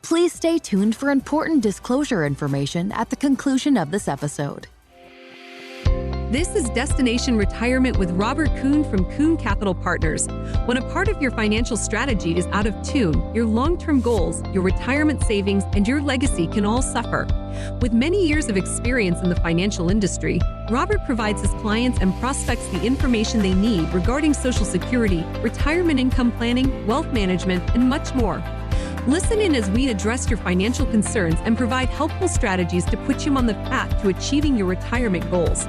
Please stay tuned for important disclosure information at the conclusion of this episode. This is Destination Retirement with Robert Kuhn from Kuhn Capital Partners. When a part of your financial strategy is out of tune, your long-term goals, your retirement savings, and your legacy can all suffer. With many years of experience in the financial industry, Robert provides his clients and prospects the information they need regarding Social Security, retirement income planning, wealth management, and much more. Listen in as we address your financial concerns and provide helpful strategies to put you on the path to achieving your retirement goals.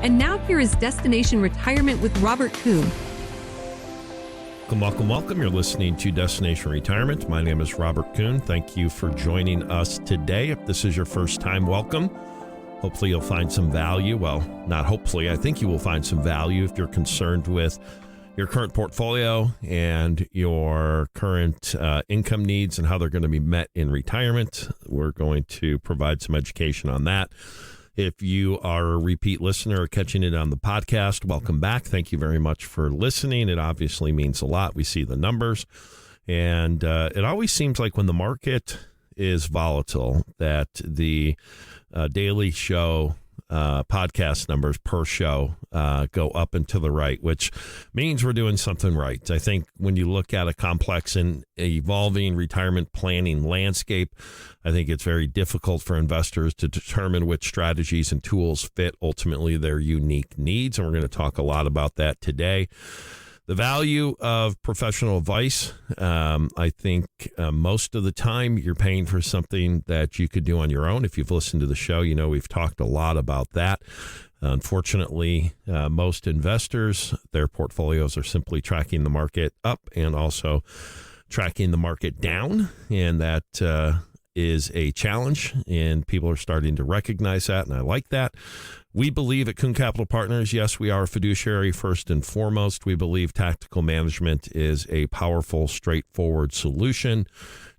And now here is Destination Retirement with Robert Kuhn. Welcome. You're listening to Destination Retirement. My name is Robert Kuhn. Thank you for joining us today. If this is your first time, welcome. Hopefully you'll find some value. Well, not hopefully. I think you will find some value if you're concerned with your current portfolio and your current income needs and how they're going to be met in retirement. We're going to provide some education on that. If you are a repeat listener or catching it on the podcast, welcome back. Thank you very much for listening. It obviously means a lot. We see the numbers. And it always seems like when the market is volatile that the daily show podcast numbers per show go up and to the right, which means we're doing something right. I think when you look at a complex and evolving retirement planning landscape, I think it's very difficult for investors to determine which strategies and tools fit ultimately their unique needs. And we're going to talk a lot about that today. The value of professional advice, I think most of the time you're paying for something that you could do on your own. If you've listened to the show, you know we've talked a lot about that. Unfortunately, most investors, their portfolios are simply tracking the market up and also tracking the market down, and that is a challenge, and people are starting to recognize that, and I like that. We believe at Kuhn Capital Partners, yes, we are a fiduciary first and foremost. We believe tactical management is a powerful, straightforward solution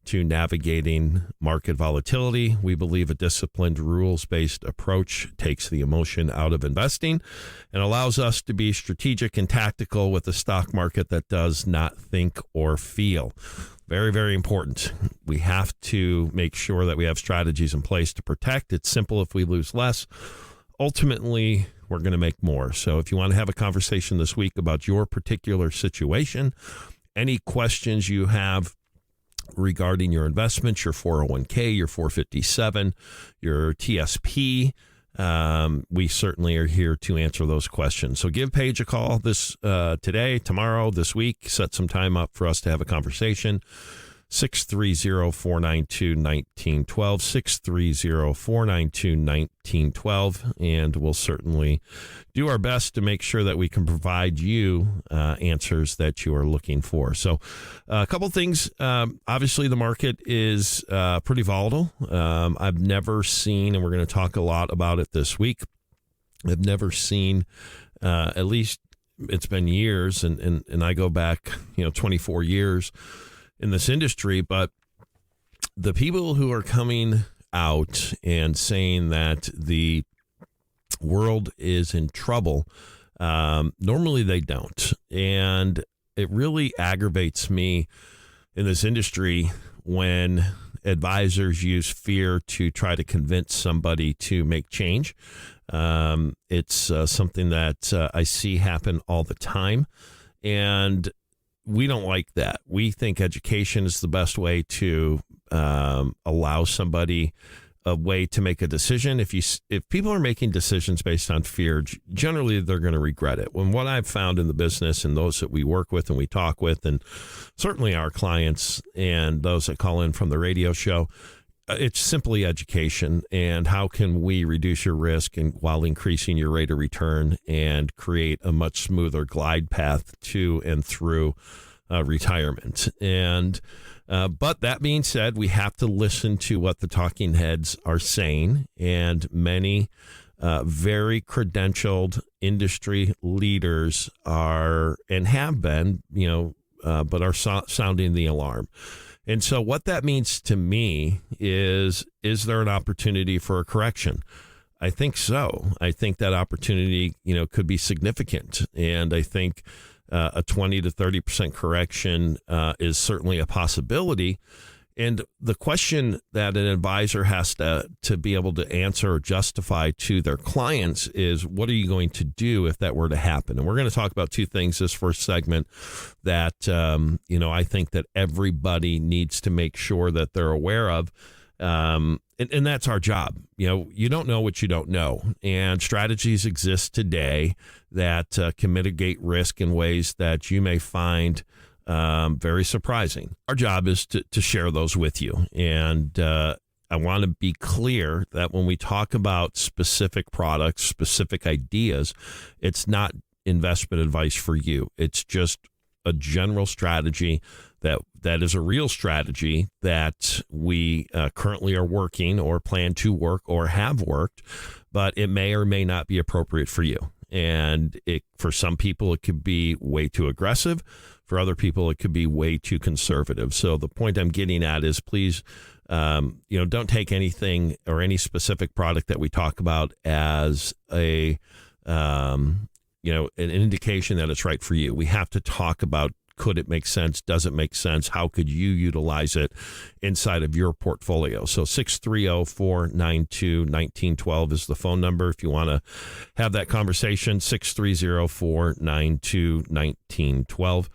to navigating market volatility. We believe a disciplined, rules-based approach takes the emotion out of investing and allows us to be strategic and tactical with a stock market that does not think or feel. Very, very important. We have to make sure that we have strategies in place to protect. It's simple if we lose less. Ultimately, we're going to make more. So if you want to have a conversation this week about your particular situation, any questions you have regarding your investments, your 401k, your 457, your TSP, we certainly are here to answer those questions. So give Paige a call today, tomorrow, this week. Set some time up for us to have a conversation. 630-492-1912, 630-492-1912, and we'll certainly do our best to make sure that we can provide you answers that you are looking for. So a couple things. Obviously, the market is pretty volatile. I've never seen, and we're going to talk a lot about it this week, I've never seen, at least it's been years, and I go back 24 years in this industry, but the people who are coming out and saying that the world is in trouble, normally they don't. And it really aggravates me in this industry when advisors use fear to try to convince somebody to make change. It's something that I see happen all the time. And we don't like that. We think education is the best way to allow somebody a way to make a decision. If people are making decisions based on fear, generally they're going to regret it. When what I've found in the business and those that we work with and we talk with, and certainly our clients and those that call in from the radio show, it's simply education and how can we reduce your risk and while increasing your rate of return and create a much smoother glide path to and through retirement. And but that being said, we have to listen to what the talking heads are saying, and many very credentialed industry leaders are and have been, but are sounding the alarm. And so what that means to me is there an opportunity for a correction? I think so. I think that opportunity, could be significant. And I think a 20 to 30% correction is certainly a possibility. And the question that an advisor has to be able to answer or justify to their clients is, what are you going to do if that were to happen? And we're going to talk about two things this first segment that, I think that everybody needs to make sure that they're aware of. And that's our job. You don't know what you don't know. And strategies exist today that can mitigate risk in ways that you may find very surprising. Our job is to share those with you. And I want to be clear that when we talk about specific products, specific ideas, it's not investment advice for you. It's just a general strategy that is a real strategy that we currently are working or plan to work or have worked, but it may or may not be appropriate for you. And for some people, it could be way too aggressive. For other people, it could be way too conservative. So the point I'm getting at is, please, don't take anything or any specific product that we talk about as an indication that it's right for you. We have to talk about, could it make sense? Does it make sense? How could you utilize it inside of your portfolio? So 630-492-1912 is the phone number if you want to have that conversation, 630-492-1912.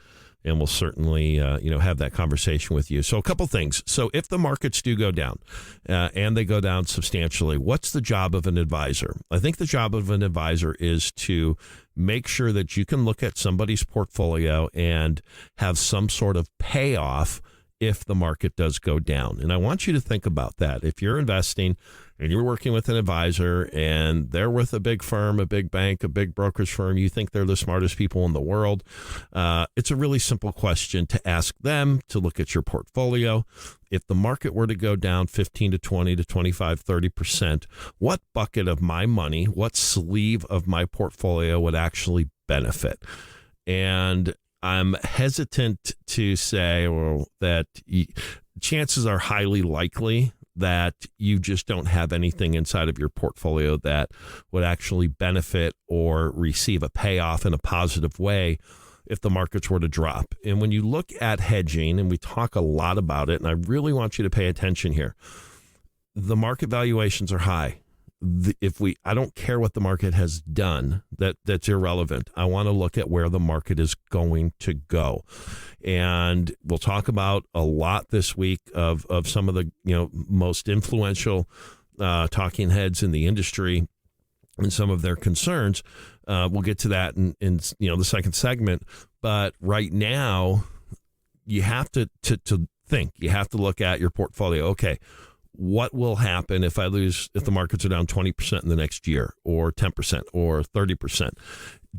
And we'll certainly, have that conversation with you. So a couple things. So if the markets do go down and they go down substantially, what's the job of an advisor? I think the job of an advisor is to make sure that you can look at somebody's portfolio and have some sort of payoff if the market does go down. And I want you to think about that. If you're investing and you're working with an advisor and they're with a big firm, a big bank, a big brokerage firm, you think they're the smartest people in the world, it's a really simple question to ask them to look at your portfolio. If the market were to go down 15 to 20 to 25, 30%, what bucket of my money, what sleeve of my portfolio would actually benefit? And I'm hesitant to say that chances are highly likely that you just don't have anything inside of your portfolio that would actually benefit or receive a payoff in a positive way if the markets were to drop. And when you look at hedging, and we talk a lot about it, and I really want you to pay attention here, the market valuations are high. I don't care what the market has done, that's irrelevant. I want to look at where the market is going to go. And we'll talk about a lot this week of some of the, most influential talking heads in the industry and some of their concerns. We'll get to that in the second segment. But right now, you have to think. You have to look at your portfolio. Okay, what will happen if the markets are down 20% in the next year, or 10% or 30%?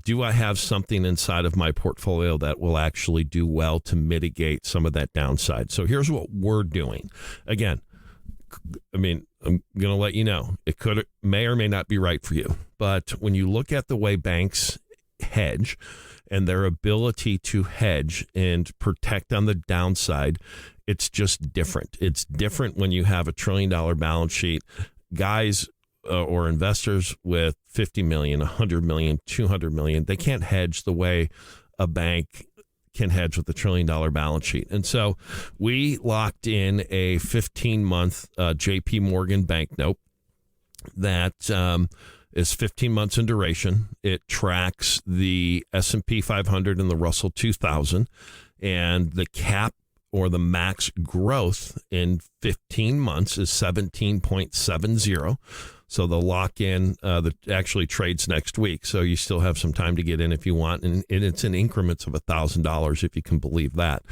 Do I have something inside of my portfolio that will actually do well to mitigate some of that downside? So here's what we're doing. Again, I'm going to let you know, it may or may not be right for you. But when you look at the way banks hedge and their ability to hedge and protect on the downside, it's just different. It's different when you have $1 trillion balance sheet. Guys or investors with 50 million, 100 million, 200 million, they can't hedge the way a bank can hedge with $1 trillion balance sheet. And so we locked in a 15-month JP Morgan banknote that is 15 months in duration. It tracks the S&P 500 and the Russell 2000, and the cap or the max growth in 15 months is 17.70. So they'll lock in, that actually trades next week. So you still have some time to get in if you want. And it's in increments of $1,000, if you can believe that.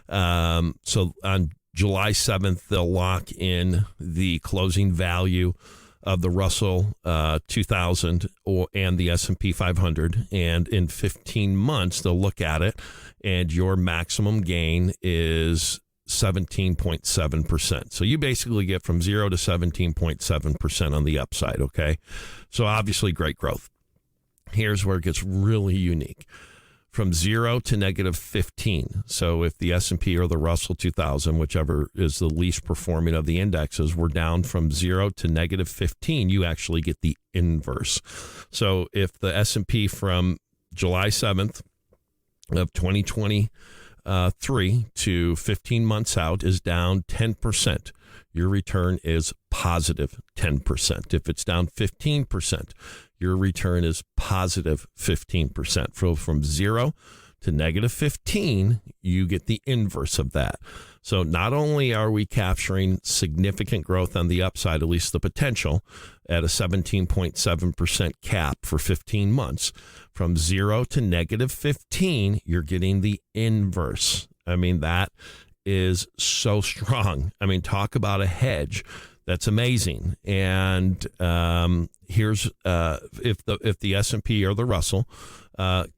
So on July 7th, they'll lock in the closing value of the Russell 2000 and the S&P 500. And in 15 months, they'll look at it, and your maximum gain is 17.7%. So you basically get from 0 to 17.7% on the upside, okay? So obviously great growth. Here's where it gets really unique. From 0 to negative 15. So if the S&P or the Russell 2000, whichever is the least performing of the indexes, were down from 0 to negative 15, you actually get the inverse. So if the S&P from July 7th of 2020 3 to 15 months out is down 10%, your return is positive 10%. If it's down 15%, your return is positive 15%. From 0 to negative 15, you get the inverse of that. So not only are we capturing significant growth on the upside, at least the potential, at a 17.7% cap for 15 months, from 0 to negative 15, you're getting the inverse. I mean, that is so strong. I mean, talk about a hedge. That's amazing. And here's if the S&P or the Russell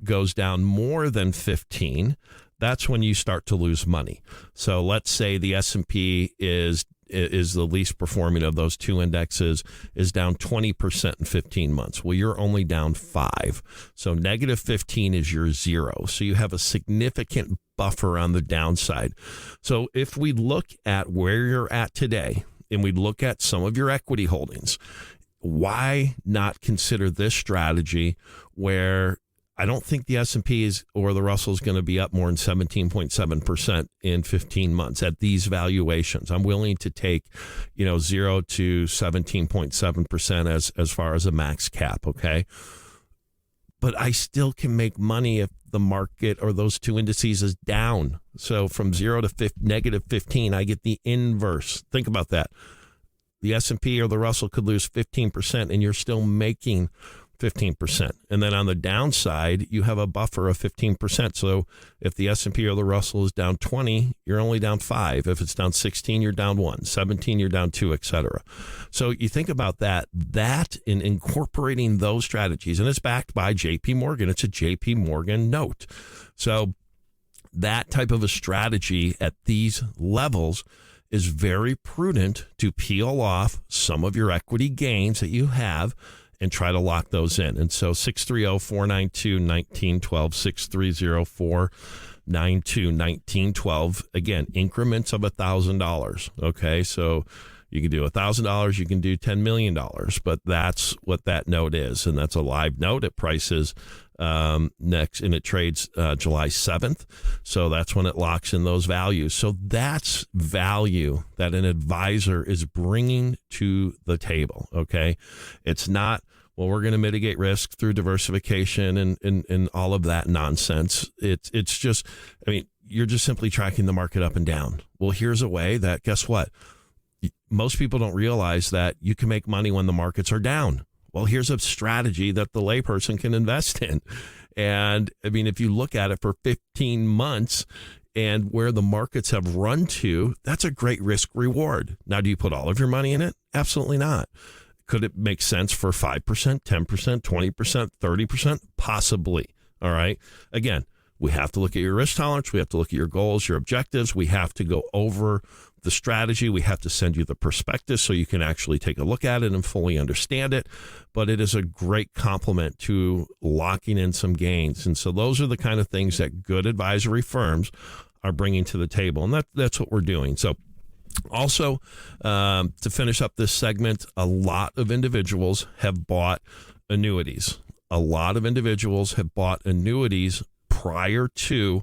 goes down more than 15, that's when you start to lose money. So let's say the S&P is the least performing of those two indexes, is down 20% in 15 months. Well, you're only down 5. So negative 15 is your 0. So you have a significant buffer on the downside. So if we look at where you're at today and we look at some of your equity holdings, why not consider this strategy where I don't think the S&P or the Russell is going to be up more than 17.7% in 15 months at these valuations. I'm willing to take, 0 to 17.7% as far as a max cap. Okay. But I still can make money if the market or those two indices is down. So from 0 to negative 15, I get the inverse. Think about that. The S&P or the Russell could lose 15% and you're still making 15%. And then on the downside, you have a buffer of 15%. So if the S&P or the Russell is down 20, you're only down 5. If it's down 16, you're down 1. 17, you're down 2, etc. So you think about that in incorporating those strategies, and it's backed by JP Morgan. It's a JP Morgan note. So that type of a strategy at these levels is very prudent to peel off some of your equity gains that you have and try to lock those in. And so 630-492-1912, 630-492-1912. Again, increments of $1,000. Okay, so you can do $1,000, you can do $10 million, but that's what that note is. And that's a live note. It prices next, and it trades July 7th. So that's when it locks in those values. So that's value that an advisor is bringing to the table. Okay. It's not, well, we're going to mitigate risk through diversification and all of that nonsense. It's just, you're just simply tracking the market up and down. Well, here's a way that, guess what? Most people don't realize that you can make money when the markets are down. Well, here's a strategy that the layperson can invest in. And if you look at it for 15 months and where the markets have run to, that's a great risk reward. Now, do you put all of your money in it? Absolutely not. Could it make sense for 5%, 10%, 20%, 30%? Possibly. All right. Again, we have to look at your risk tolerance. We have to look at your goals, your objectives. We have to go over the strategy. We have to send you the prospectus so you can actually take a look at it and fully understand it. But it is a great complement to locking in some gains. And so those are the kind of things that good advisory firms are bringing to the table. And that's what we're doing. So also, to finish up this segment, a lot of individuals have bought annuities. A lot of individuals have bought annuities prior to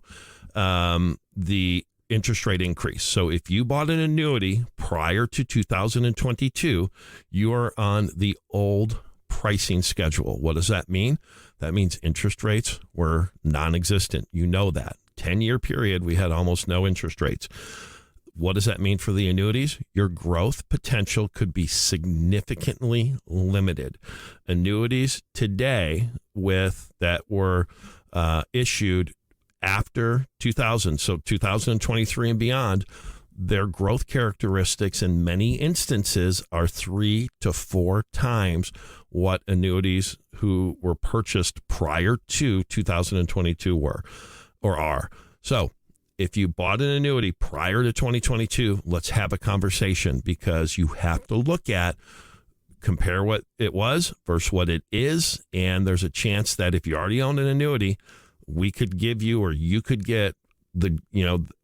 the interest rate increase. So if you bought an annuity prior to 2022, you are on the old pricing schedule. What does that mean? That means interest rates were non-existent. You know that. 10-year period, we had almost no interest rates. What does that mean for the annuities? Your growth potential could be significantly limited. Annuities today that were issued after 2000, so 2023 and beyond, their growth characteristics in many instances are 3 to 4 times what annuities who were purchased prior to 2022 were or are. So if you bought an annuity prior to 2022, let's have a conversation, because you have to compare what it was versus what it is. And there's a chance that if you already own an annuity, we could give you, or you could get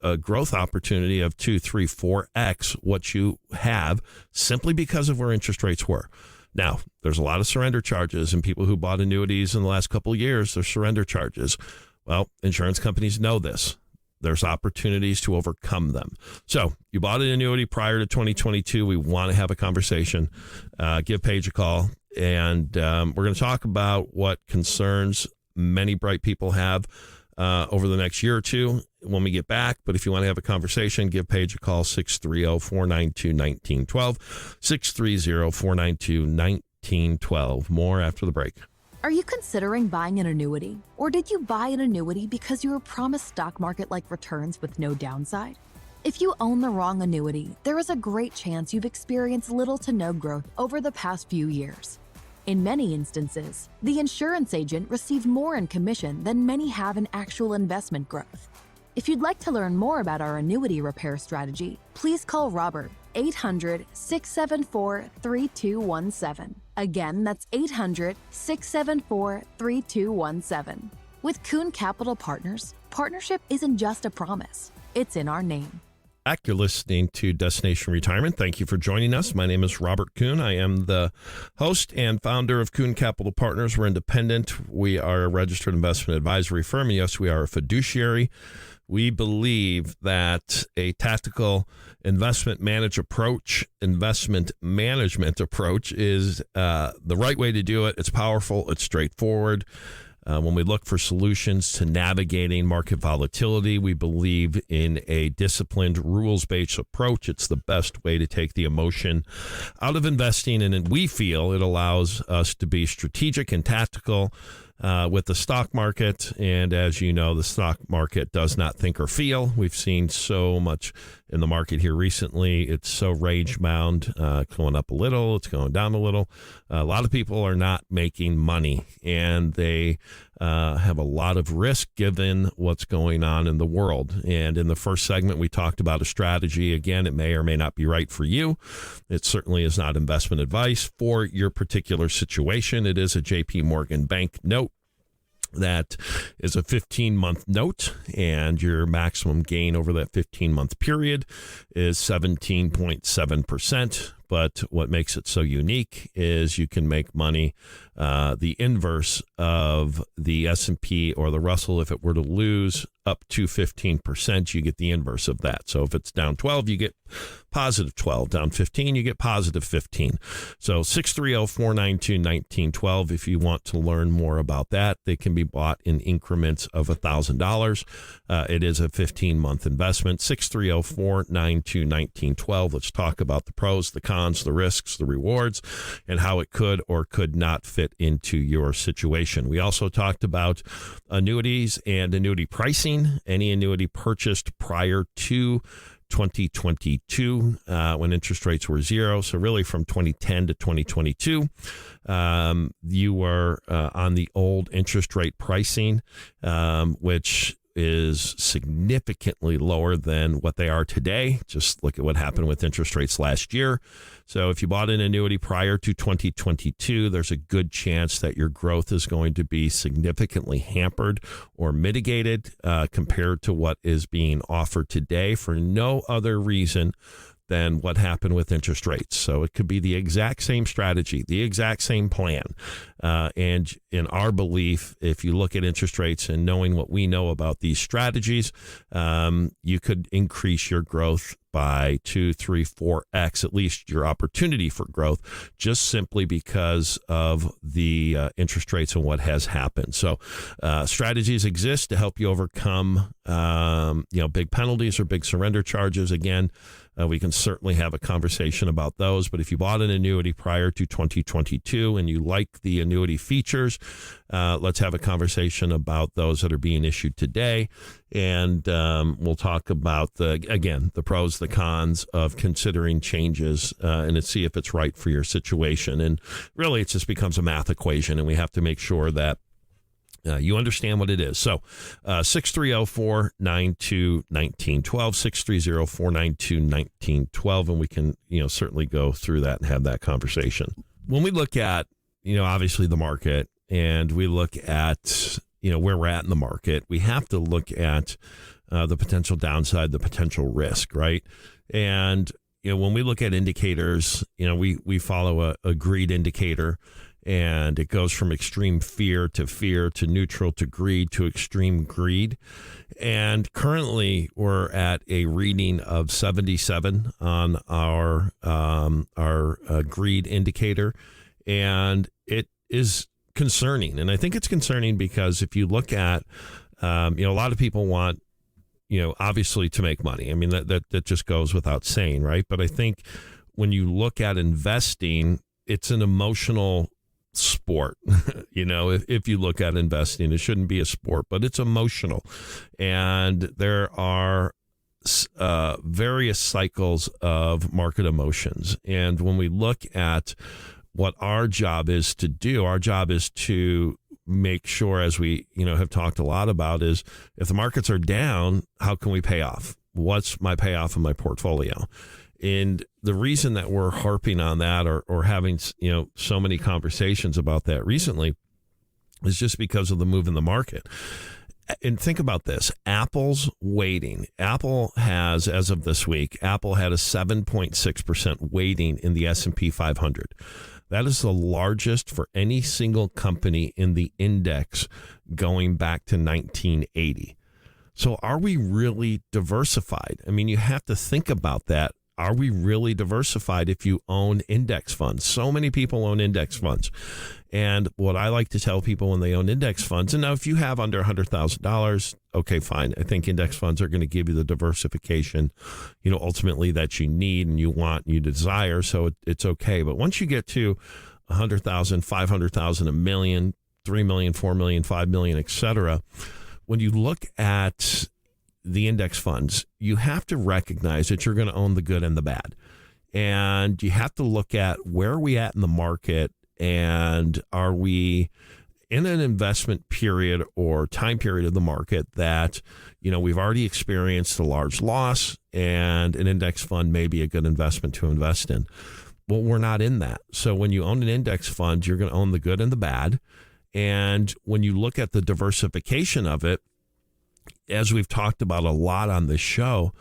a growth opportunity of 2, 3, 4x what you have, simply because of where interest rates were. Now, there's a lot of surrender charges, and people who bought annuities in the last couple of years, there's surrender charges. Well, insurance companies know this. there's opportunities to overcome them. So you bought an annuity prior to 2022. We want to have a conversation. Give Paige a call. And we're going to talk about what concerns many bright people have over the next year or two when we get back. But if you want to have a conversation, give Paige a call, 630-492-1912, 630-492-1912. More after the break. Are you considering buying an annuity? Or did you buy an annuity because you were promised stock market-like returns with no downside? If you own the wrong annuity, there is a great chance you've experienced little to no growth over the past few years. In many instances, the insurance agent received more in commission than many have in actual investment growth. If you'd like to learn more about our annuity repair strategy, please call Robert, 800-674-3217. Again, that's 800-674-3217. With Kuhn Capital Partners, partnership isn't just a promise, it's in our name. Back, you're listening to Destination Retirement. Thank you for joining us. My name is Robert Kuhn. I am the host and founder of Kuhn Capital Partners. We're independent. We are a registered investment advisory firm. And yes, we are a fiduciary. We believe that a tactical investment management approach is the right way to do it. It's powerful. It's straightforward. When we look for solutions to navigating market volatility, we believe in a disciplined, rules-based approach. It's the best way to take the emotion out of investing, and we feel it allows us to be strategic and tactical with the stock market. And as you know, the stock market does not think or feel. We've seen so much in the market here recently. It's so range-bound, going up a little, it's going down a little. A lot of people are not making money, and they have a lot of risk given what's going on in the world. And in the first segment, we talked about a strategy. Again, it may or may not be right for you. It certainly is not investment advice for your particular situation. It is a JP Morgan bank note. That is a 15-month note, and your maximum gain over that 15-month period is 17.7%. But what makes it so unique is you can make money the inverse of the S&P or the Russell. If it were to lose up to 15%, you get the inverse of that. So if it's down 12, you get positive 12. Down 15, you get positive 15. So 630-492-1912. If you want to learn more about that, they can be bought in increments of $1,000. It is a 15-month investment. 630-492-1912. Let's talk about the pros, the cons, the risks, the rewards, and how it could or could not fit into your situation. We also talked about annuities and annuity pricing. Any annuity purchased prior to 2022 when interest rates were zero. So really from 2010 to 2022, you were on the old interest rate pricing, which is significantly lower than what they are today. Just look at what happened with interest rates last year. So if you bought an annuity prior to 2022, there's a good chance that your growth is going to be significantly hampered or mitigated compared to what is being offered today for no other reason than what happened with interest rates. So it could be the exact same strategy, the exact same plan. And in our belief, if you look at interest rates and knowing what we know about these strategies, you could increase your growth by 2, 3, 4x, at least your opportunity for growth, just simply because of the interest rates and what has happened. So strategies exist to help you overcome big penalties or big surrender charges. Again, we can certainly have a conversation about those. But if you bought an annuity prior to 2022 and you like the annuity features, let's have a conversation about those that are being issued today. And we'll talk about, the pros, the cons of considering changes and see if it's right for your situation. And really, it just becomes a math equation, and we have to make sure that you understand what it is. So 630-492-1912, 630-492-1912, and we can, certainly go through that and have that conversation. When we look at, obviously the market, and we look at, where we're at in the market, we have to look at the potential downside, the potential risk, right? And, when we look at indicators, we follow a greed indicator. And it goes from extreme fear to neutral to greed to extreme greed. And currently, we're at a reading of 77 on our greed indicator, and it is concerning. And I think it's concerning because if you look at, a lot of people want, obviously to make money. I mean, that just goes without saying, right? But I think when you look at investing, it's an emotional sport. If you look at investing, it shouldn't be a sport, but it's emotional. And there are various cycles of market emotions. And when we look at what our job is to do, our job is to make sure, as we, have talked a lot about, is if the markets are down, how can we pay off? What's my payoff in my portfolio? And the reason that we're harping on that or having, so many conversations about that recently is just because of the move in the market. And think about this. Apple's weighting. Apple has, as of this week, Apple had a 7.6% weighting in the S&P 500. That is the largest for any single company in the index going back to 1980. So are we really diversified? I mean, you have to think about that. Are we really diversified if you own index funds? So many people own index funds. And what I like to tell people when they own index funds, and now if you have under $100,000, okay, fine. I think index funds are going to give you the diversification, ultimately that you need and you want and you desire. So it's okay. But once you get to 100,000, 500,000, a million, 3 million, 4 million, 5 million, et cetera, when you look at the index funds, you have to recognize that you're going to own the good and the bad. And you have to look at where are we at in the market, and are we in an investment period or time period of the market that, we've already experienced a large loss and an index fund may be a good investment to invest in. Well, we're not in that. So when you own an index fund, you're going to own the good and the bad. And when you look at the diversification of it, as we've talked about a lot on this show,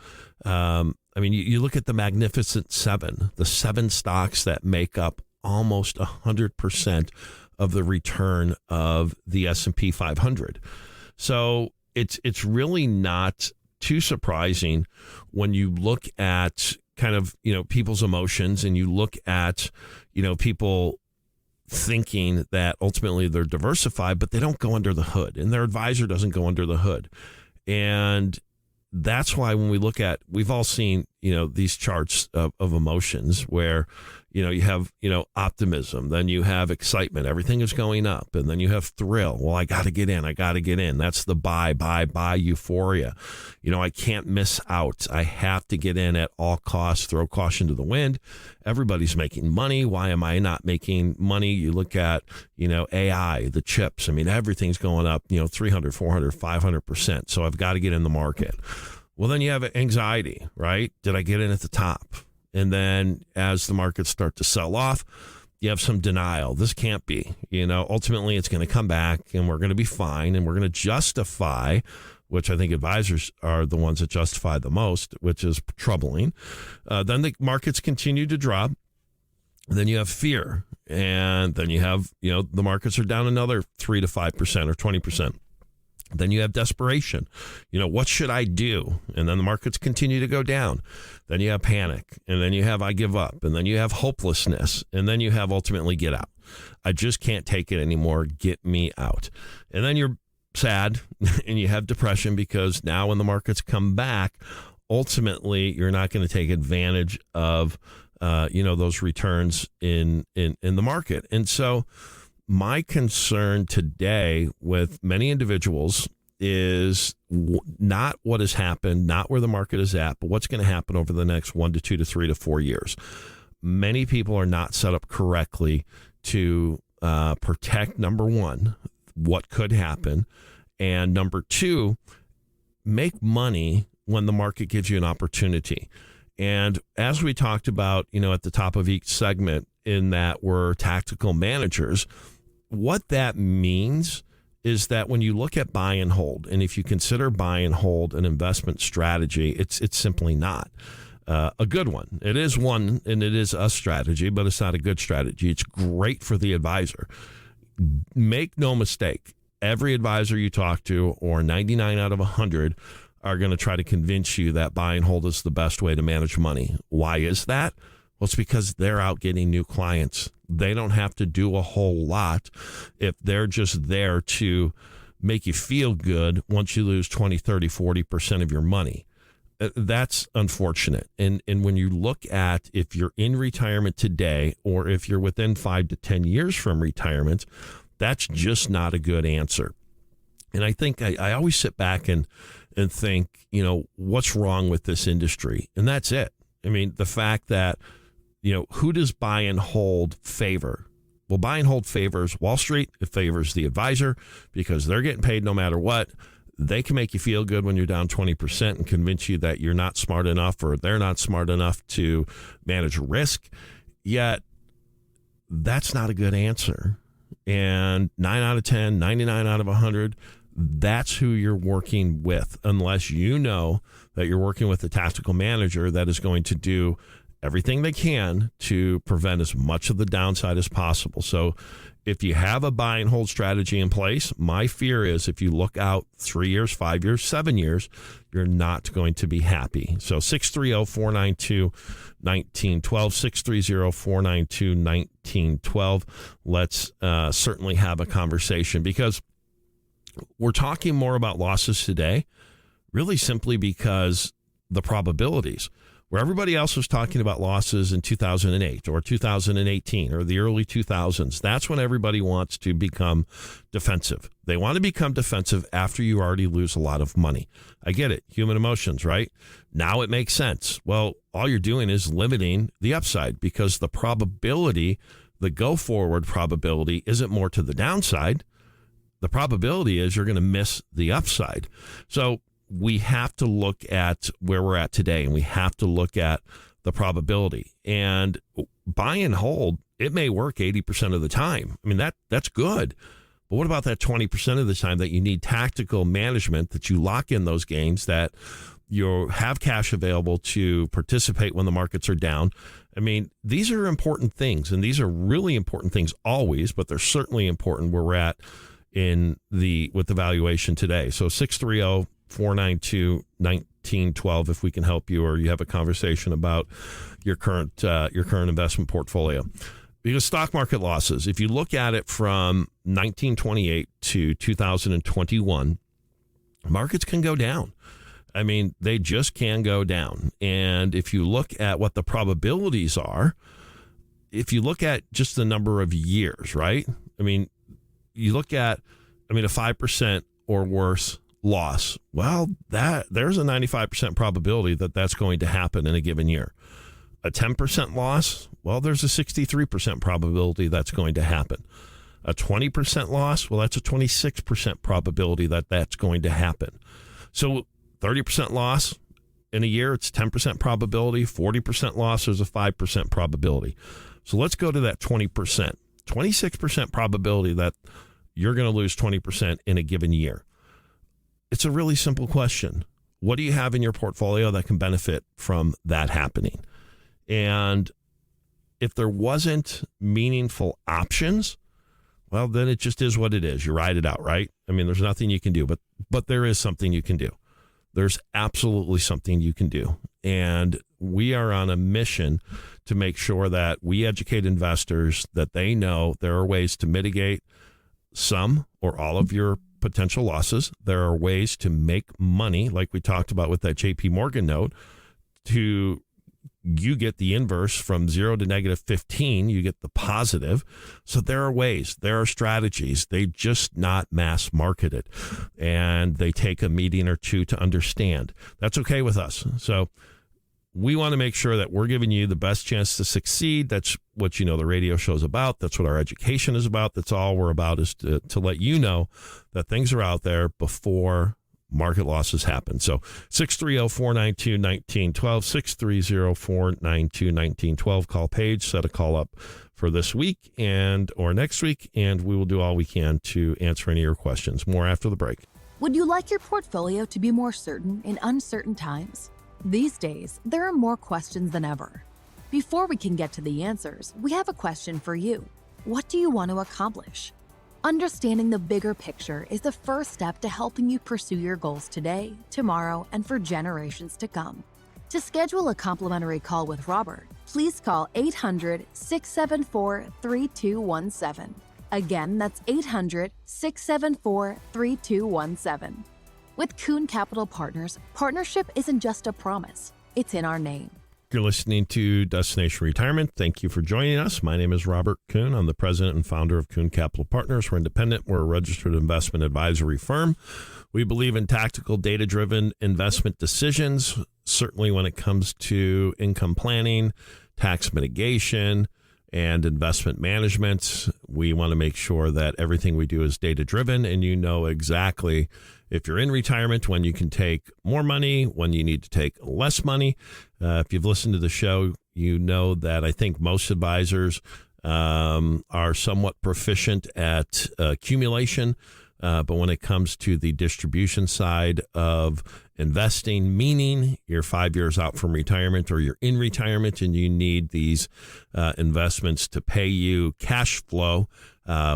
you look at the Magnificent Seven, the 7 stocks that make up almost 100% of the return of the S&P 500. So it's really not too surprising when you look at kind of, people's emotions, and you look at, people thinking that ultimately they're diversified, but they don't go under the hood, and their advisor doesn't go under the hood. And that's why when we look at, we've all seen, these charts of emotions where, you have, optimism, then you have excitement, everything is going up, and then you have thrill. Well, I got to get in. That's the buy euphoria. I can't miss out. I have to get in at all costs, throw caution to the wind. Everybody's making money. Why am I not making money? You look at, AI, the chips. I mean, everything's going up, 300, 400, 500%. So I've got to get in the market. Well, then you have anxiety, right? Did I get in at the top? And then as the markets start to sell off, you have some denial. This can't be, ultimately it's going to come back and we're going to be fine, and we're going to justify, which I think advisors are the ones that justify the most, which is troubling. Then the markets continue to drop. Then you have fear, and then you have, the markets are down another 3 to 5% or 20%. Then you have desperation. What should I do? And then the markets continue to go down. Then you have panic. And then you have I give up. And then you have hopelessness. And then you have ultimately get out. I just can't take it anymore. Get me out. And then you're sad and you have depression because now when the markets come back, ultimately you're not going to take advantage of those returns in the market. And so my concern today with many individuals is not what has happened, not where the market is at, but what's going to happen over the next 1 to 2 to 3 to 4 years. Many people are not set up correctly to protect, number one, what could happen, and number two, make money when the market gives you an opportunity. And as we talked about, at the top of each segment, in that we're tactical managers, what that means is that when you look at buy and hold, and if you consider buy and hold an investment strategy, it's simply not a good one. It is one, and it is a strategy, but it's not a good strategy. It's great for the advisor. Make no mistake, every advisor you talk to, or 99 out of 100, are going to try to convince you that buy and hold is the best way to manage money. Why is that? Well, it's because they're out getting new clients. They don't have to do a whole lot if they're just there to make you feel good once you lose 20, 30, 40% of your money. That's unfortunate. And when you look at if you're in retirement today or if you're within 5 to 10 years from retirement, that's just not a good answer. And I think I always sit back and think, what's wrong with this industry? And that's it. I mean, the fact that, who does buy and hold favor? Well, buy and hold favors Wall Street. It favors the advisor because they're getting paid no matter what. They can make you feel good when you're down 20% and convince you that you're not smart enough or they're not smart enough to manage risk. Yet, that's not a good answer. And 9 out of 10, 99 out of 100, that's who you're working with, unless you know that you're working with a tactical manager that is going to do everything they can to prevent as much of the downside as possible. So if you have a buy and hold strategy in place, my fear is if you look out 3 years, 5 years, 7 years, you're not going to be happy. So 630-492-1912, 630-492-1912. Let's certainly have a conversation, because we're talking more about losses today, really simply because the probabilities. Where everybody else was talking about losses in 2008 or 2018 or the early 2000s, that's when everybody wants to become defensive. They want to become defensive after you already lose a lot of money. I get it. Human emotions, right? Now it makes sense. Well, all you're doing is limiting the upside, because the probability, the go forward probability, isn't more to the downside. The probability is you're going to miss the upside. So we have to look at where we're at today, and we have to look at the probability. And buy and hold, it may work 80% of the time. I mean, that's good. But what about that 20% of the time that you need tactical management, that you lock in those gains, that you have cash available to participate when the markets are down? I mean, these are important things, and these are really important things always, but they're certainly important where we're at with the valuation today. So 630-492-1912 if we can help you, or you have a conversation about your current investment portfolio. Because stock market losses, if you look at it from 1928 to 2021, markets can go down. I mean, they just can go down. And if you look at what the probabilities are, if you look at just the number of years, right? I mean, you look at, a 5% or worse loss. Well, there's a 95% probability that that's going to happen in a given year. A 10% loss, well, there's a 63% probability that's going to happen. A 20% loss, well, that's a 26% probability that that's going to happen. So 30% loss in a year, it's 10% probability. 40% loss, there's a 5% probability. So let's go to that 20%. 26% probability that you're going to lose 20% in a given year. It's a really simple question. What do you have in your portfolio that can benefit from that happening? And if there wasn't meaningful options, well, then it just is what it is. You ride it out, right? I mean, there's nothing you can do, but there is something you can do. There's absolutely something you can do. And we are on a mission to make sure that we educate investors that they know there are ways to mitigate some or all of your potential losses. There are ways to make money, like we talked about with that JP Morgan note, you get the inverse from 0 to -15, you get the positive. So there are ways, there are strategies. They just not mass marketed, and they take a meeting or two to understand. That's okay with us. So we want to make sure that we're giving you the best chance to succeed. That's what the radio show's about. That's what our education is about. That's all we're about, is to let you know that things are out there before market losses happen. So 630-492-1912, 630-492-1912. Call Paige, set a call up for this week or next week, and we will do all we can to answer any of your questions. More after the break. Would you like your portfolio to be more certain in uncertain times? These days, there are more questions than ever. Before we can get to the answers, we have a question for you. What do you want to accomplish? Understanding the bigger picture is the first step to helping you pursue your goals today, tomorrow, and for generations to come. To schedule a complimentary call with Robert, please call 800-674-3217. Again, that's 800-674-3217. With Kuhn Capital Partners, partnership isn't just a promise, it's in our name. You're listening to Destination Retirement. Thank you for joining us. My name is Robert Kuhn. I'm the president and founder of Kuhn Capital Partners. We're independent. We're a registered investment advisory firm. We believe in tactical, data-driven investment decisions, certainly when it comes to income planning, tax mitigation, and investment management. We want to make sure that everything we do is data-driven, and you know exactly if you're in retirement, when you can take more money, when you need to take less money. If you've listened to the show, you know that I think most advisors are somewhat proficient at accumulation. But when it comes to the distribution side of investing, meaning you're 5 years out from retirement or you're in retirement and you need these investments to pay you cash flow,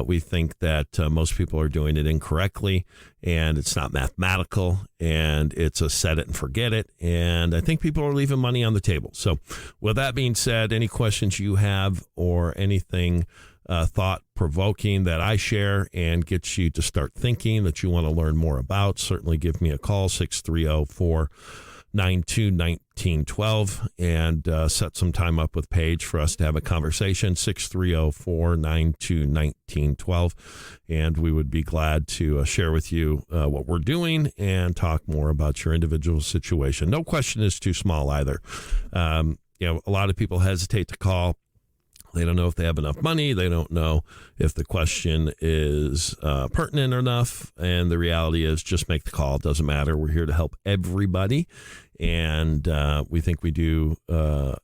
we think that most people are doing it incorrectly, and it's not mathematical, and it's a set it and forget it. And I think people are leaving money on the table. So with that being said, any questions you have or anything thought-provoking that I share and gets you to start thinking that you want to learn more about, certainly give me a call, 630-492-1912, and set some time up with Paige for us to have a conversation, 630-492-1912, and we would be glad to share with you what we're doing and talk more about your individual situation. No question is too small either. A lot of people hesitate to call. They don't know if they have enough money. They don't know if the question is pertinent enough. And the reality is just make the call. It doesn't matter. We're here to help everybody. And we think we do.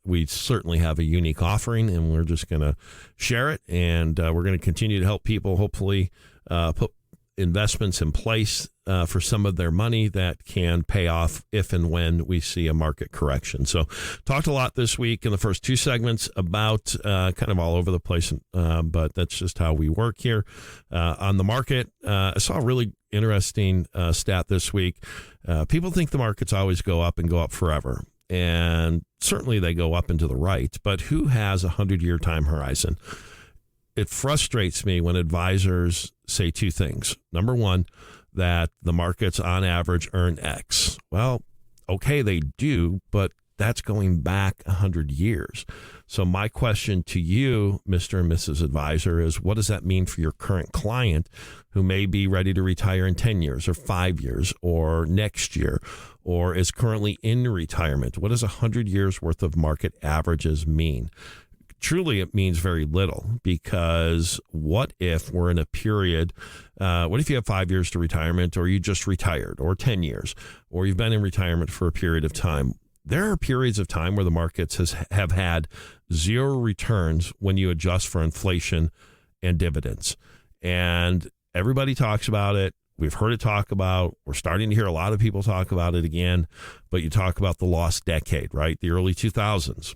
We certainly have a unique offering, and we're just going to share it. And we're going to continue to help people, hopefully, put investments in place for some of their money that can pay off if and when we see a market correction. So talked a lot this week in the first two segments about kind of all over the place, but that's just how we work here on the market. I saw a really interesting stat this week. People think the markets always go up and go up forever. And certainly they go up and to the right, but who has a 100-year time horizon? It frustrates me when advisors say two things. Number one, that the markets on average earn X. Well, okay, they do, but that's going back 100 years. So my question to you, Mr. and Mrs. Advisor, is what does that mean for your current client who may be ready to retire in 10 years or 5 years or next year or is currently in retirement? What does 100 years worth of market averages mean? Truly, it means very little, because what if we're in a period, what if you have 5 years to retirement, or you just retired, or 10 years, or you've been in retirement for a period of time? There are periods of time where the markets have had zero returns when you adjust for inflation and dividends. And everybody talks about it. We've heard it talked about. We're starting to hear a lot of people talk about it again. But you talk about the lost decade, right? The early 2000s,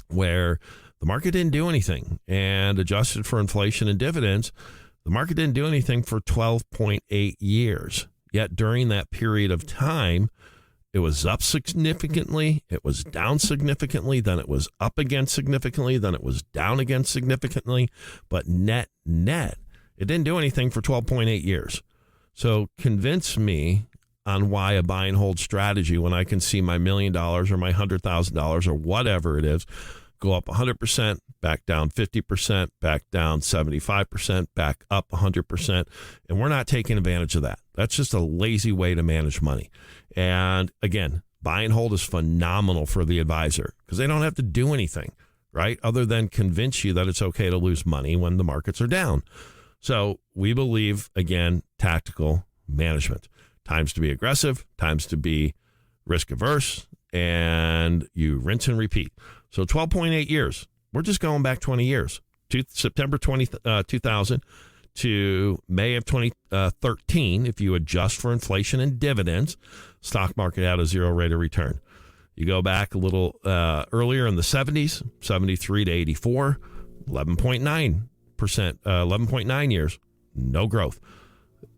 where the market didn't do anything, and adjusted for inflation and dividends, the market didn't do anything for 12.8 years. Yet during that period of time, it was up significantly, it was down significantly, then it was up again significantly, then it was down again significantly. But net, it didn't do anything for 12.8 years. So convince me on why a buy and hold strategy, when I can see my $1 million or my $100,000 or whatever it is, go up 100%, back down 50%, back down 75%, back up 100%. And we're not taking advantage of that. That's just a lazy way to manage money. And again, buy and hold is phenomenal for the advisor because they don't have to do anything, right? Other than convince you that it's okay to lose money when the markets are down. So we believe, again, tactical management. Times to be aggressive, times to be risk averse, and you rinse and repeat. So 12.8 years. We're just going back 20 years. September 2000 to May of 2013. If you adjust for inflation and dividends, stock market had a zero rate of return. You go back a little earlier in the 70s, 73 to 84, 11.9%, 11.9 years. no growth.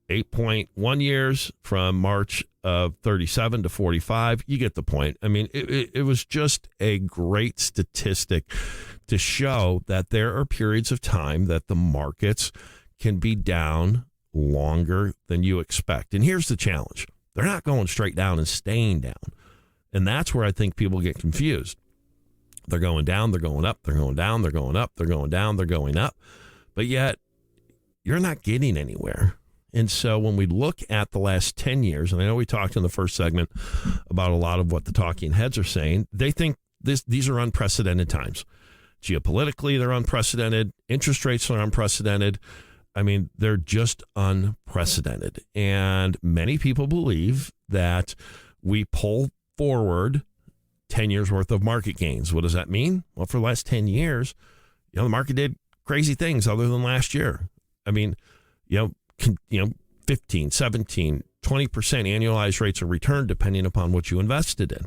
8.1 years from March of 37 to 45. You get the point. I mean, it was just a great statistic to show that there are periods of time that the markets can be down longer than you expect. And here's the challenge. They're not going straight down and staying down. And that's where I think people get confused. They're going down, they're going up, they're going down, they're going up, they're going down, they're going up. But yet, you're not getting anywhere. And so when we look at the last 10 years, and I know we talked in the first segment about a lot of what the talking heads are saying, they think these are unprecedented times. Geopolitically, they're unprecedented. Interest rates are unprecedented. I mean, they're just unprecedented. And many people believe that we pull forward 10 years worth of market gains. What does that mean? Well, for the last 10 years, the market did crazy things other than last year. I mean, 15, 17, 20% annualized rates of return depending upon what you invested in.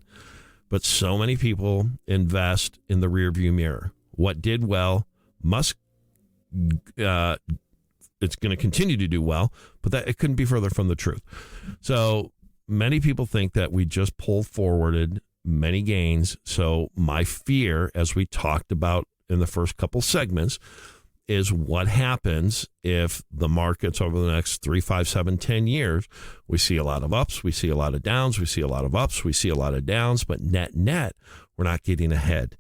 But so many people invest in the rearview mirror. What did well it's going to continue to do well, but that it couldn't be further from the truth. So many people think that we just pulled forwarded many gains. So my fear, as we talked about in the first couple segments, is what happens if the markets over the next 3, 5, 7, 10 years, we see a lot of ups, we see a lot of downs, we see a lot of ups, we see a lot of downs, but net, we're not getting ahead.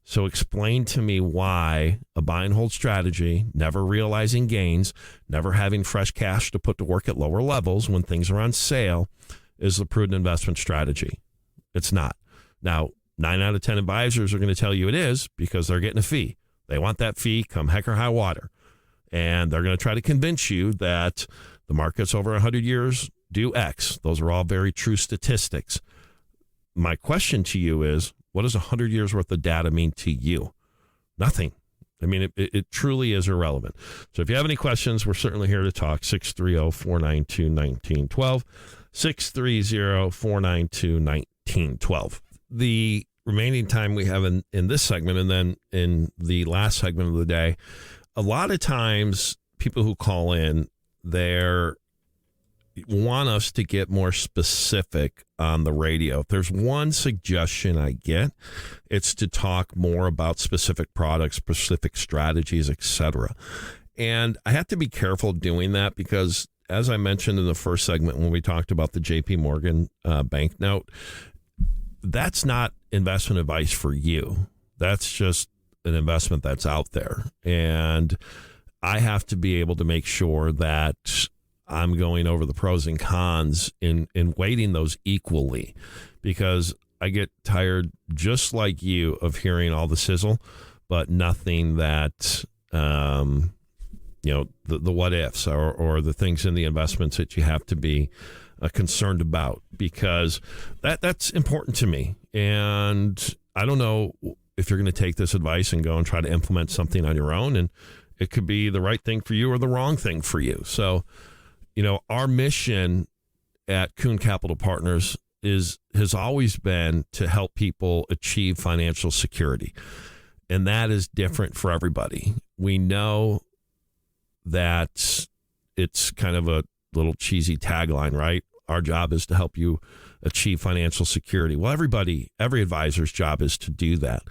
So explain to me why a buy and hold strategy, never realizing gains, never having fresh cash to put to work at lower levels when things are on sale, is the prudent investment strategy. It's not. Now, 9 out of 10 advisors are going to tell you it is because they're getting a fee. They want that fee come heck or high water. And they're going to try to convince you that the markets over 100 years do X. Those are all very true statistics. My question to you is, what does 100 years worth of data mean to you? Nothing. I mean, it truly is irrelevant. So if you have any questions, we're certainly here to talk. 630-492-1912. 630-492-1912. The remaining time we have in this segment and then in the last segment of the day, a lot of times people who call in, they want us to get more specific on the radio. If there's one suggestion I get, it's to talk more about specific products, specific strategies, etc. And I have to be careful doing that because, as I mentioned in the first segment when we talked about the JP Morgan banknote, that's not investment advice for you. That's just an investment that's out there. And I have to be able to make sure that I'm going over the pros and cons in weighting those equally, because I get tired, just like you, of hearing all the sizzle, but nothing that, the what ifs or the things in the investments that you have to be concerned about, because that's important to me. And I don't know if you're going to take this advice and go and try to implement something on your own, and it could be the right thing for you or the wrong thing for you. So, our mission at Kuhn Capital Partners has always been to help people achieve financial security. And that is different for everybody. We know that it's kind of a little cheesy tagline, right? Our job is to help you achieve financial security. Well, every advisor's job is to do that.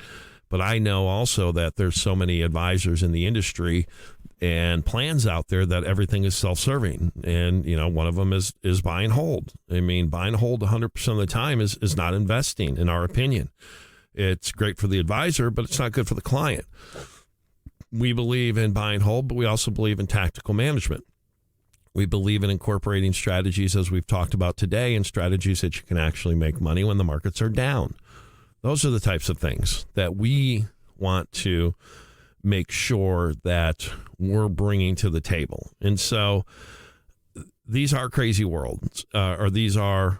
But I know also that there's so many advisors in the industry and plans out there that everything is self-serving. And, one of them is buy and hold. I mean, buy and hold 100% of the time is not investing, in our opinion. It's great for the advisor, but it's not good for the client. We believe in buy and hold, but we also believe in tactical management. We believe in incorporating strategies, as we've talked about today, and strategies that you can actually make money when the markets are down. Those are the types of things that we want to make sure that we're bringing to the table. And so these are crazy worlds, it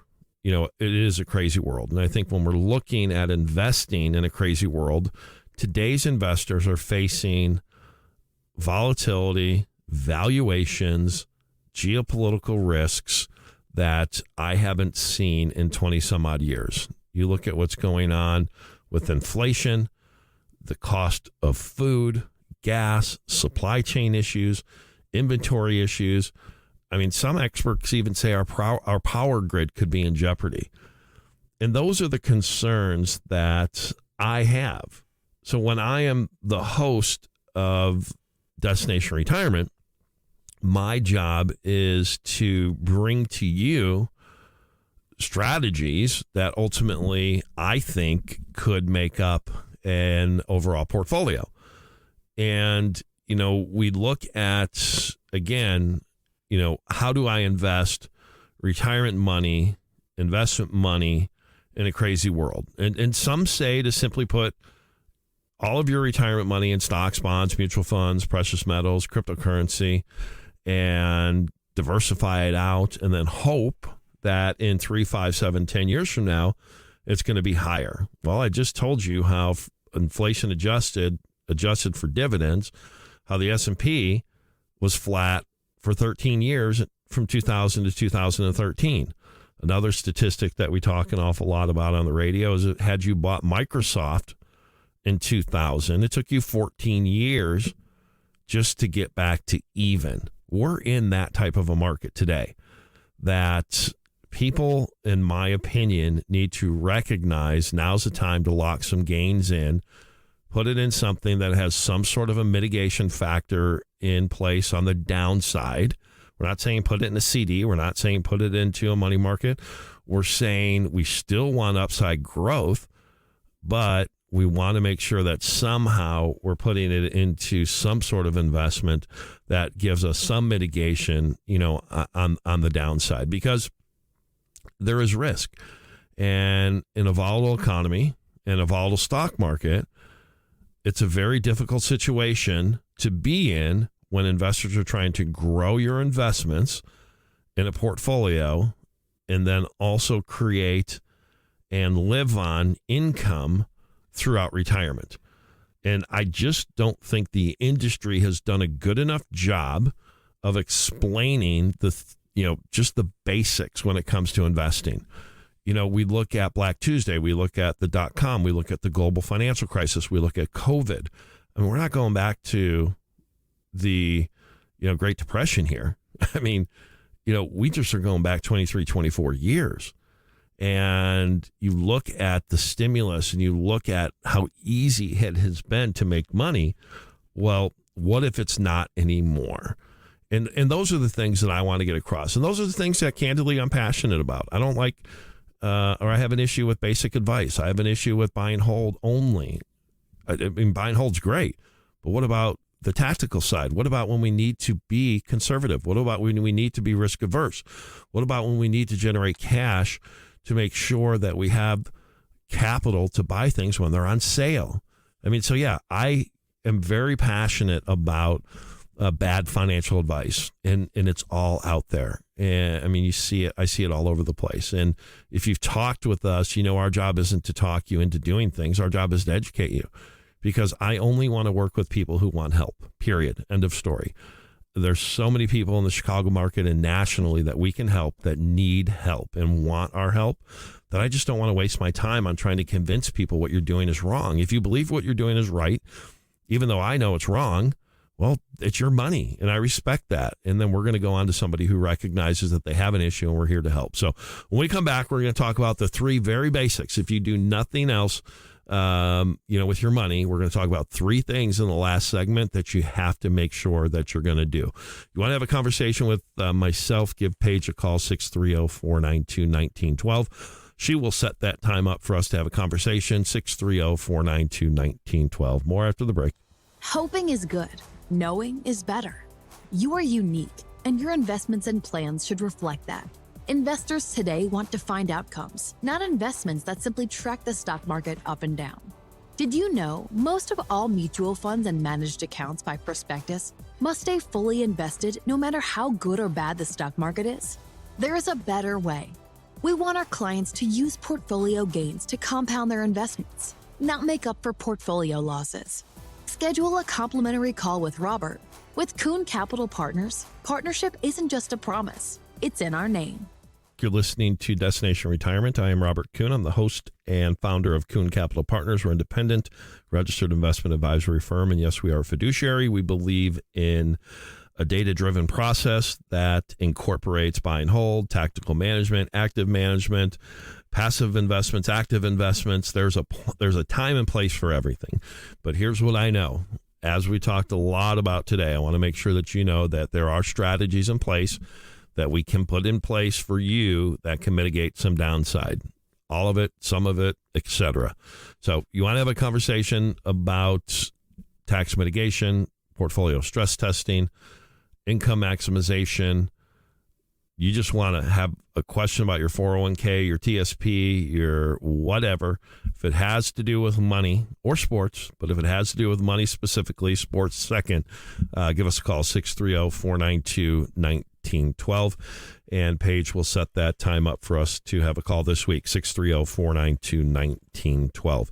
is a crazy world. And I think when we're looking at investing in a crazy world, today's investors are facing volatility, valuations, geopolitical risks that I haven't seen in 20 some odd years. You look at what's going on with inflation, the cost of food, gas, supply chain issues. inventory issues. I mean, some experts even say our power grid could be in jeopardy. And those are the concerns that I have. So when I am the host of Destination Retirement, my job is to bring to you strategies that ultimately I think could make up an overall portfolio. And, we look at, again, how do I invest retirement money, investment money in a crazy world? And some say to simply put all of your retirement money in stocks, bonds, mutual funds, precious metals, cryptocurrency, and diversify it out and then hope that in 3, 5, 7, 10 years from now, it's going to be higher. Well, I just told you how inflation adjusted for dividends, how the S&P was flat for 13 years from 2000 to 2013. Another statistic that we talk an awful lot about on the radio is that had you bought Microsoft in 2000, it took you 14 years just to get back to even. We're in that type of a market today that people, in my opinion, need to recognize now's the time to lock some gains in, put it in something that has some sort of a mitigation factor in place on the downside. We're not saying put it in a CD. We're not saying put it into a money market. We're saying we still want upside growth, but we want to make sure that somehow we're putting it into some sort of investment that gives us some mitigation, on the downside, because there is risk. And in a volatile economy and a volatile stock market, it's a very difficult situation to be in when investors are trying to grow your investments in a portfolio and then also create and live on income throughout retirement. And I just don't think the industry has done a good enough job of explaining just the basics when it comes to investing. We look at Black Tuesday, we look at the .com, we look at the global financial crisis, we look at COVID. I mean, we're not going back to the, Great Depression here. I mean, we just are going back 23, 24 years. And you look at the stimulus and you look at how easy it has been to make money. Well, what if it's not anymore? And those are the things that I want to get across. And those are the things that, candidly, I'm passionate about. I don't like, or I have an issue with basic advice. I have an issue with buy and hold only. I mean, buy and hold's great. But what about the tactical side? What about when we need to be conservative? What about when we need to be risk averse? What about when we need to generate cash to make sure that we have capital to buy things when they're on sale? I mean, so yeah, I am very passionate about bad financial advice, and it's all out there. And I mean, you see it, I see it all over the place. And if you've talked with us, our job isn't to talk you into doing things. Our job is to educate you, because I only want to work with people who want help, period. End of story. There's so many people in the Chicago market and nationally that we can help, that need help and want our help, that I just don't want to waste my time on trying to convince people what you're doing is wrong. If you believe what you're doing is right, even though I know it's wrong, well, it's your money, and I respect that. And then we're going to go on to somebody who recognizes that they have an issue, and we're here to help. So when we come back, we're going to talk about the 3 very basics. If you do nothing else, with your money, we're going to talk about 3 things in the last segment that you have to make sure that you're going to do. You want to have a conversation with myself, give Paige a call, 630-492-1912. She will set that time up for us to have a conversation, 630-492-1912. More after the break. Hoping is good. Knowing is better. You are unique, and your investments and plans should reflect that. Investors today want defined outcomes, not investments that simply track the stock market up and down. Did you know most of all mutual funds and managed accounts by prospectus must stay fully invested no matter how good or bad the stock market is? There is a better way. We want our clients to use portfolio gains to compound their investments, not make up for portfolio losses. Schedule a complimentary call with Robert. With Kuhn Capital Partners, partnership isn't just a promise, it's in our name. You're listening to Destination Retirement. I am Robert Kuhn. I'm the host and founder of Kuhn Capital Partners. We're an independent, registered investment advisory firm. And yes, we are a fiduciary. We believe in a data-driven process that incorporates buy and hold, tactical management, active management, passive investments, active investments. There's a time and place for everything. But here's what I know. As we talked a lot about today, I want to make sure that you know that there are strategies in place that we can put in place for you that can mitigate some downside. All of it, some of it, etc. So you want to have a conversation about tax mitigation, portfolio stress testing, income maximization. You just want to have a question about your 401k, your TSP, your whatever. If it has to do with money or sports, but if it has to do with money specifically, sports second, give us a call, 630-492-1912. And Paige will set that time up for us to have a call this week, 630-492-1912.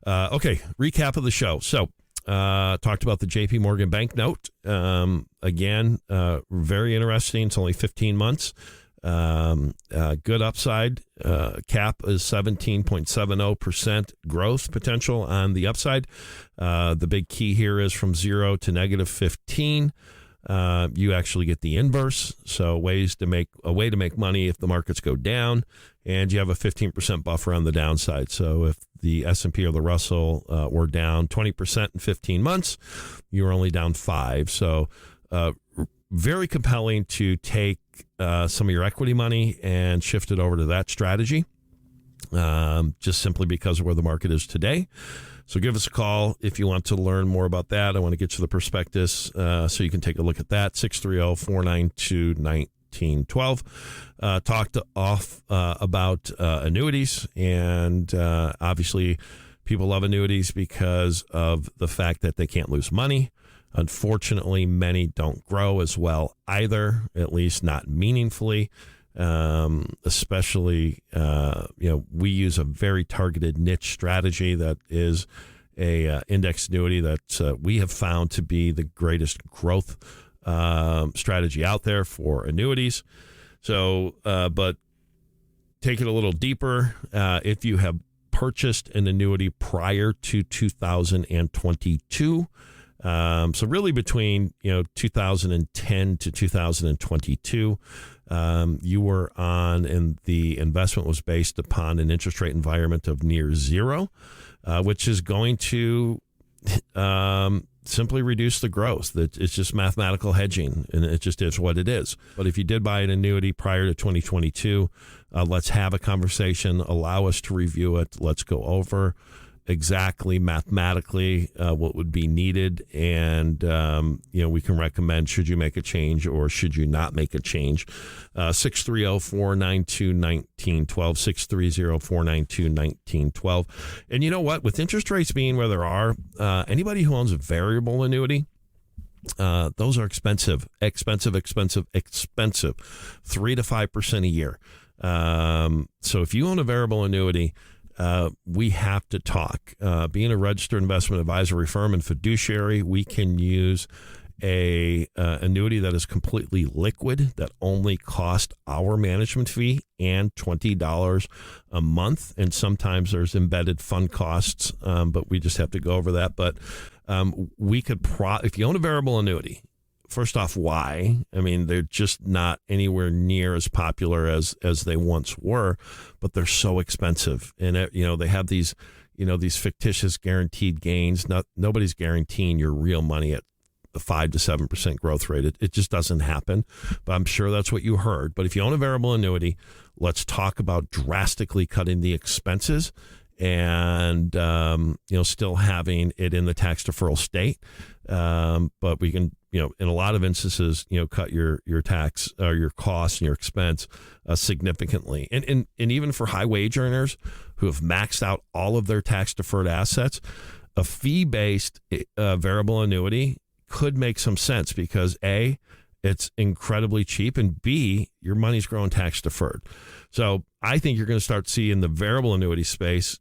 Okay, recap of the show. So, talked about the JP Morgan bank note. Again, very interesting. It's only 15 months. Good upside. Cap is 17.70% growth potential on the upside. The big key here is from 0 to negative 15. You actually get the inverse. So a way to make money if the markets go down, and you have a 15% buffer on the downside. So if the S&P or the Russell were down 20% in 15 months, you're only down 5. So very compelling to take some of your equity money and shift it over to that strategy, just simply because of where the market is today. So give us a call if you want to learn more about that. I want to get you the prospectus so you can take a look at that, 630-492-1912. Talked about annuities, and obviously people love annuities because of the fact that they can't lose money. Unfortunately, many don't grow as well either, at least not meaningfully. Especially, we use a very targeted niche strategy that is a index annuity that we have found to be the greatest growth strategy out there for annuities. So, but take it a little deeper. If you have purchased an annuity prior to 2022, so really between 2010 to 2022. You were on, and the investment was based upon an interest rate environment of near zero, which is going to simply reduce the growth. It's just mathematical hedging, and it just is what it is. But if you did buy an annuity prior to 2022, let's have a conversation. Allow us to review it. Let's go over exactly mathematically what would be needed, and we can recommend should you make a change or should you not make a change. 630-492-1912, 630-492-1912. And you know what, with interest rates being where there are, anybody who owns a variable annuity, those are expensive 3 to 5% a year. So if you own a variable annuity, we have to talk. Being a registered investment advisory firm and fiduciary, we can use a annuity that is completely liquid, that only cost our management fee and $20 a month. And sometimes there's embedded fund costs, but we just have to go over that. But we could if you own a variable annuity, first off, why? I mean, they're just not anywhere near as popular as they once were, but they're so expensive. And, they have these fictitious guaranteed gains. Nobody's guaranteeing your real money at the 5 to 7% growth rate. It just doesn't happen, but I'm sure that's what you heard. But if you own a variable annuity, let's talk about drastically cutting the expenses and, still having it in the tax deferral state. But we can, in a lot of instances, cut your tax or your costs and your expense significantly. And even for high wage earners who have maxed out all of their tax deferred assets, a fee-based variable annuity could make some sense because A, it's incredibly cheap, and B, your money's growing tax deferred. So I think you're going to start seeing the variable annuity space,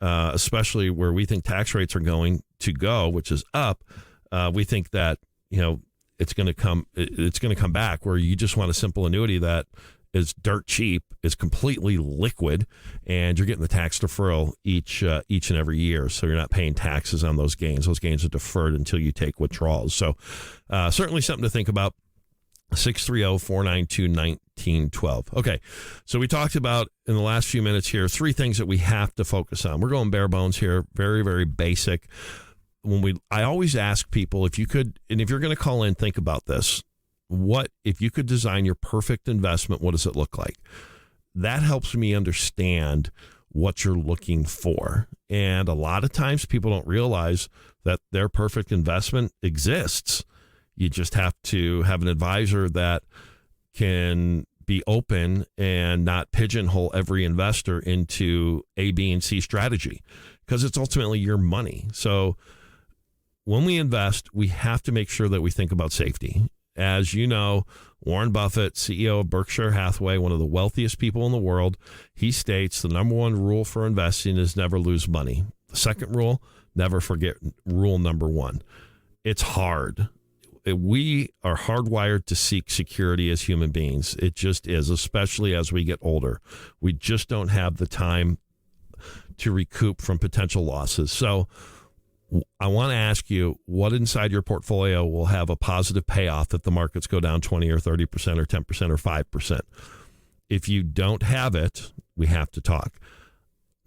especially where we think tax rates are going to go, which is up. We think that it's going to come back where you just want a simple annuity that is dirt cheap, is completely liquid, and you're getting the tax deferral each and every year. So you're not paying taxes on those gains. Those gains are deferred until you take withdrawals. So certainly something to think about. 630-492-1912. Okay, so we talked about in the last few minutes here 3 things that we have to focus on. We're going bare bones here, very, very basic. I always ask people, if you could, and if you're going to call in, think about this. What if you could design your perfect investment? What does it look like? That helps me understand what you're looking for. And a lot of times people don't realize that their perfect investment exists. You just have to have an advisor that can be open and not pigeonhole every investor into A, B, and C strategy, because it's ultimately your money. So when we invest, we have to make sure that we think about safety. As you know, Warren Buffett, CEO of Berkshire Hathaway, one of the wealthiest people in the world, he states the number 1 rule for investing is never lose money. The second rule, never forget rule number 1. It's hard. We are hardwired to seek security as human beings. It just is, especially as we get older. We just don't have the time to recoup from potential losses. So I want to ask you, what inside your portfolio will have a positive payoff if the markets go down 20 or 30% or 10% or 5%? If you don't have it, we have to talk.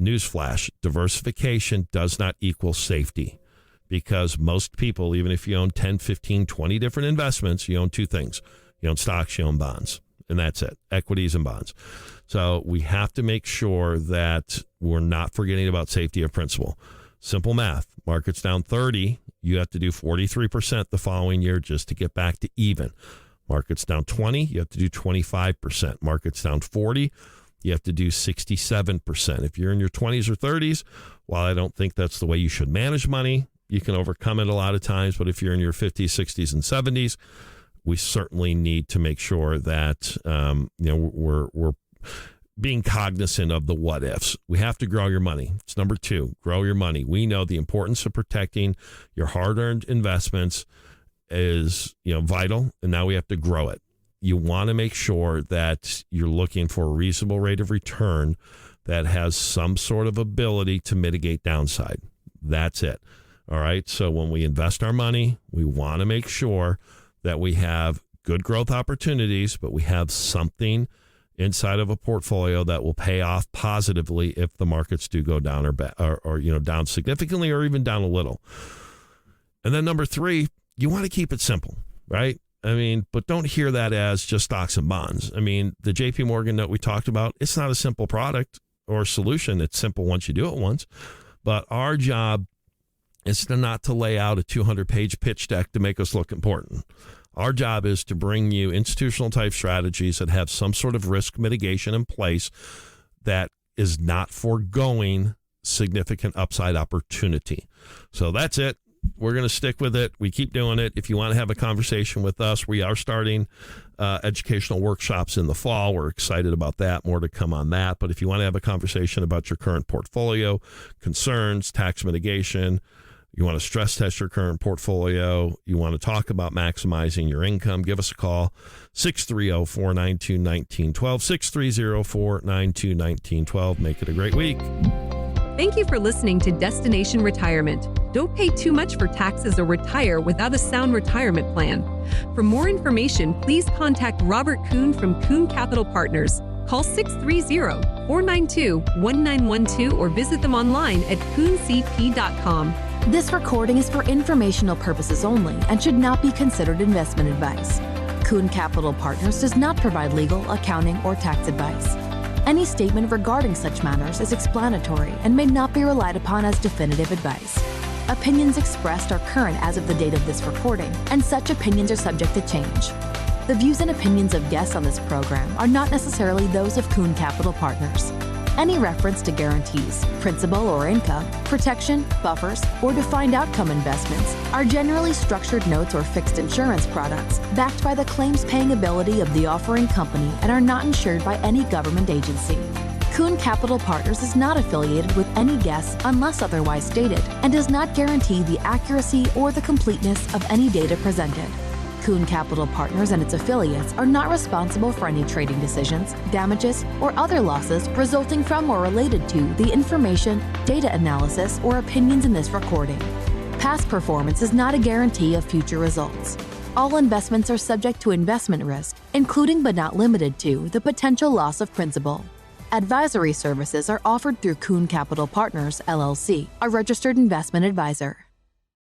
Newsflash, diversification does not equal safety. Because most people, even if you own 10, 15, 20 different investments, you own 2 things. You own stocks, you own bonds, and that's it, equities and bonds. So we have to make sure that we're not forgetting about safety of principle. Simple math, markets down 30, you have to do 43% the following year just to get back to even. Markets down 20, you have to do 25%. Markets down 40, you have to do 67%. If you're in your 20s or 30s, while I don't think that's the way you should manage money, you can overcome it a lot of times, but if you're in your 50s, 60s, and 70s, we certainly need to make sure that we're being cognizant of the what ifs. We have to grow your money. It's number 2, grow your money. We know the importance of protecting your hard-earned investments is vital, and now we have to grow it. You want to make sure that you're looking for a reasonable rate of return that has some sort of ability to mitigate downside. That's it. All right. So when we invest our money, we want to make sure that we have good growth opportunities, but we have something inside of a portfolio that will pay off positively if the markets do go down or down significantly or even down a little. And then number 3, you want to keep it simple, right? I mean, but don't hear that as just stocks and bonds. I mean, the JP Morgan note we talked about, it's not a simple product or solution. It's simple once you do it once, but our job is not to lay out a 200-page pitch deck to make us look important. Our job is to bring you institutional type strategies that have some sort of risk mitigation in place that is not foregoing significant upside opportunity. So that's it. We're going to stick with it. We keep doing it. If you want to have a conversation with us, we are starting educational workshops in the fall. We're excited about that. More to come on that. But if you want to have a conversation about your current portfolio, concerns, tax mitigation, you want to stress test your current portfolio, you want to talk about maximizing your income, give us a call, 630-492-1912, 630-492-1912. Make it a great week. Thank you for listening to Destination Retirement. Don't pay too much for taxes or retire without a sound retirement plan. For more information, please contact Robert Kuhn from Kuhn Capital Partners. Call 630-492-1912 or visit them online at kuhncp.com. This recording is for informational purposes only and should not be considered investment advice. Kuhn Capital Partners does not provide legal, accounting, or tax advice. Any statement regarding such matters is explanatory and may not be relied upon as definitive advice. Opinions expressed are current as of the date of this recording, and such opinions are subject to change. The views and opinions of guests on this program are not necessarily those of Kuhn Capital Partners. Any reference to guarantees, principal or income, protection, buffers, or defined outcome investments are generally structured notes or fixed insurance products backed by the claims-paying ability of the offering company and are not insured by any government agency. Kuhn Capital Partners is not affiliated with any guests unless otherwise stated and does not guarantee the accuracy or the completeness of any data presented. Kuhn Capital Partners and its affiliates are not responsible for any trading decisions, damages, or other losses resulting from or related to the information, data analysis, or opinions in this recording. Past performance is not a guarantee of future results. All investments are subject to investment risk, including but not limited to the potential loss of principal. Advisory services are offered through Kuhn Capital Partners, LLC, a registered investment advisor.